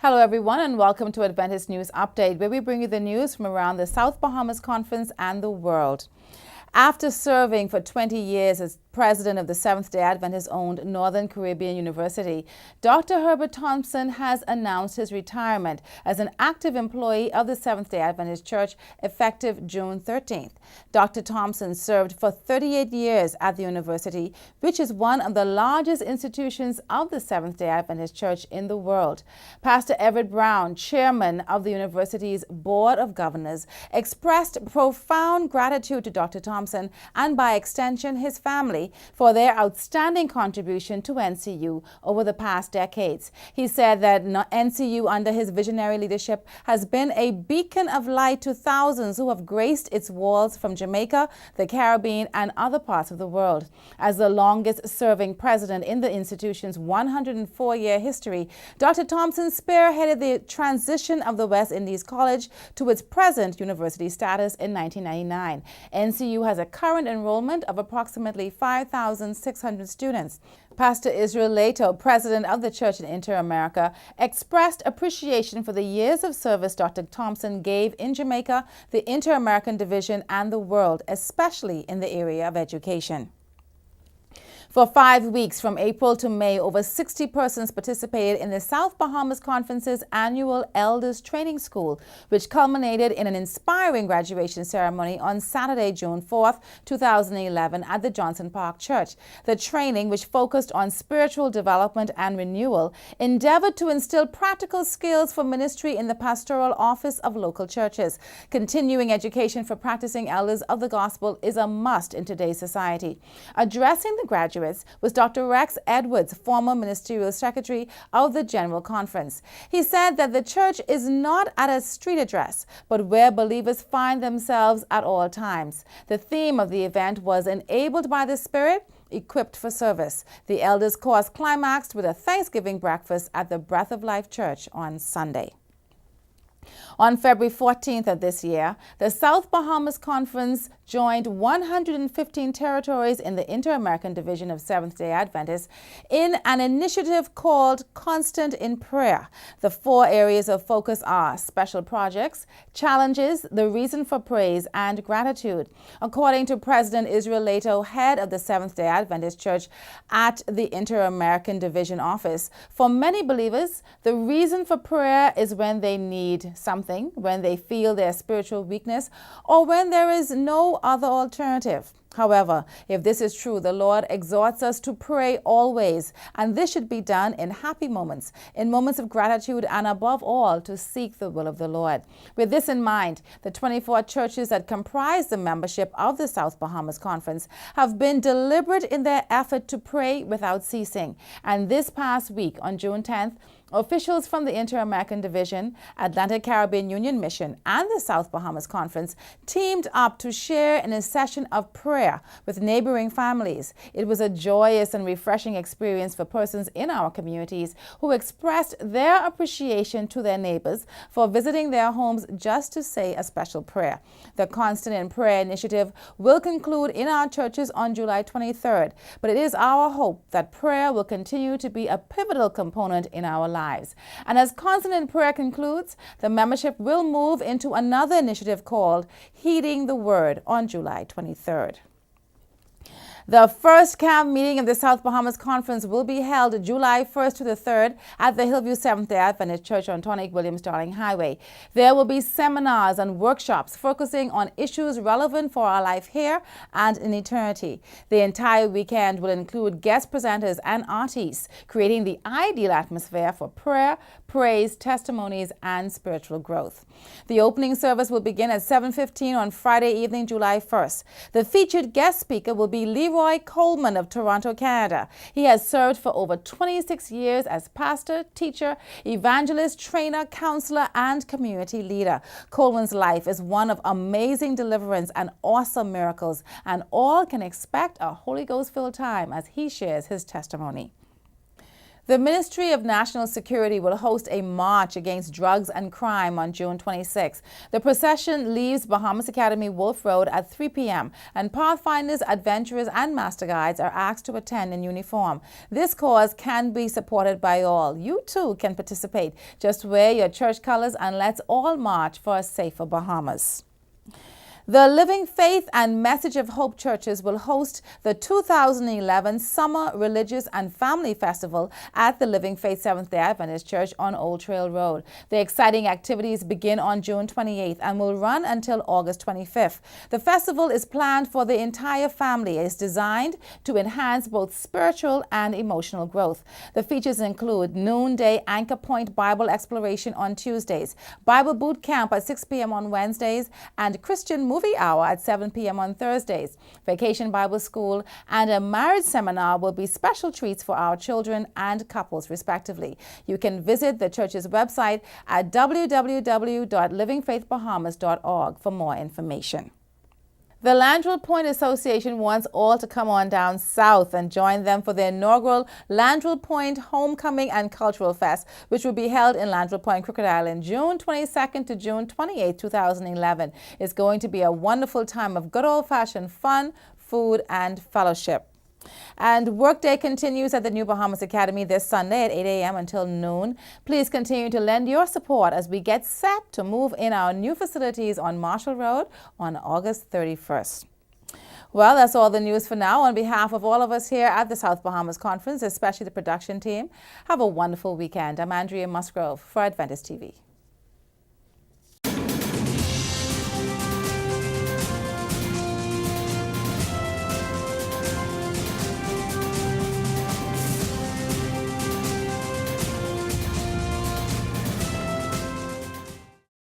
Hello everyone and welcome to Adventist News Update, where we bring you the news from around the South Bahamas Conference and the world. After serving for 20 years as president of the Seventh-day Adventist-owned Northern Caribbean University, Dr. Herbert Thompson has announced his retirement as an active employee of the Seventh-day Adventist Church effective June 13th. Dr. Thompson served for 38 years at the university, which is one of the largest institutions of the Seventh-day Adventist Church in the world. Pastor Everett Brown, chairman of the university's Board of Governors, expressed profound gratitude to Dr. Thompson and, by extension, his family for their outstanding contribution to NCU over the past decades. He said that NCU, under his visionary leadership, has been a beacon of light to thousands who have graced its walls from Jamaica, the Caribbean, and other parts of the world. As the longest-serving president in the institution's 104-year history, Dr. Thompson spearheaded the transition of the West Indies College to its present university status in 1999. NCU has a current enrollment of approximately 5,600 students. Pastor Israel Leto, president of the Church in Inter-America, expressed appreciation for the years of service Dr. Thompson gave in Jamaica, the Inter-American Division, and the world, especially in the area of education. For 5 weeks, from April to May, over 60 persons participated in the South Bahamas Conference's annual Elders Training School, which culminated in an inspiring graduation ceremony on Saturday, June 4th, 2011 at the Johnson Park Church. The training, which focused on spiritual development and renewal, endeavored to instill practical skills for ministry in the pastoral office of local churches. Continuing education for practicing elders of the gospel is a must in today's society. Addressing the graduates was Dr. Rex Edwards, former ministerial secretary of the General Conference. He said that the church is not at a street address, but where believers find themselves at all times. The theme of the event was Enabled by the Spirit, Equipped for Service. The elders' course climaxed with a Thanksgiving breakfast at the Breath of Life Church on Sunday. On February 14th of this year, the South Bahamas Conference joined 115 territories in the Inter-American Division of Seventh-day Adventists in an initiative called Constant in Prayer. The 4 areas of focus are special projects, challenges, the reason for praise, and gratitude. According to President Israel Leto, head of the Seventh-day Adventist Church at the Inter-American Division office, for many believers, the reason for prayer is when they need something, when they feel their spiritual weakness, or when there is no other alternative. However, if this is true, the Lord exhorts us to pray always, and this should be done in happy moments, in moments of gratitude, and above all, to seek the will of the Lord. With this in mind, the 24 churches that comprise the membership of the South Bahamas Conference have been deliberate in their effort to pray without ceasing. And this past week, on June 10th, officials from the Inter-American Division, Atlantic Caribbean Union Mission, and the South Bahamas Conference teamed up to share in a session of prayer with neighboring families. It was a joyous and refreshing experience for persons in our communities who expressed their appreciation to their neighbors for visiting their homes just to say a special prayer. The Constant in Prayer initiative will conclude in our churches on July 23rd, but it is our hope that prayer will continue to be a pivotal component in our lives. And as Constant in Prayer concludes, the membership will move into another initiative called Heeding the Word on July 23rd. The first camp meeting of the South Bahamas Conference will be held July 1st to the 3rd at the Hillview Seventh-day Adventist Church on Tonic Williams-Darling Highway. There will be seminars and workshops focusing on issues relevant for our life here and in eternity. The entire weekend will include guest presenters and artists, creating the ideal atmosphere for prayer, praise, testimonies, and spiritual growth. The opening service will begin at 7:15 on Friday evening, July 1st. The featured guest speaker will be Leroy Coleman of Toronto, Canada. He has served for over 26 years as pastor, teacher, evangelist, trainer, counselor, and community leader. Coleman's life is one of amazing deliverance and awesome miracles, and all can expect a Holy Ghost-filled time as he shares his testimony. The Ministry of National Security will host a march against drugs and crime on June 26. The procession leaves Bahamas Academy Wolf Road at 3 p.m. and pathfinders, adventurers and master guides are asked to attend in uniform. This cause can be supported by all. You too can participate. Just wear your church colors and let's all march for a safer Bahamas. The Living Faith and Message of Hope churches will host the 2011 Summer Religious and Family Festival at the Living Faith Seventh-day Adventist Church on Old Trail Road. The exciting activities begin on June 28th and will run until August 25th. The festival is planned for the entire family. It is designed to enhance both spiritual and emotional growth. The features include noonday Anchor Point Bible exploration on Tuesdays, Bible boot camp at 6 p.m. on Wednesdays, and Christian movie hour at 7 p.m. on Thursdays. Vacation Bible School and a marriage seminar will be special treats for our children and couples, respectively. You can visit the church's website at www.livingfaithbahamas.org for more information. The Landrell Point Association wants all to come on down south and join them for their inaugural Landrell Point Homecoming and Cultural Fest, which will be held in Landrell Point, Crooked Island, June 22nd to June 28, 2011. It's going to be a wonderful time of good old-fashioned fun, food, and fellowship. And workday continues at the New Bahamas Academy this Sunday at 8 a.m. until noon. Please continue to lend your support as we get set to move in our new facilities on Marshall Road on August 31st. Well, that's all the news for now. On behalf of all of us here at the South Bahamas Conference, especially the production team, have a wonderful weekend. I'm Andrea Musgrove for Adventist TV.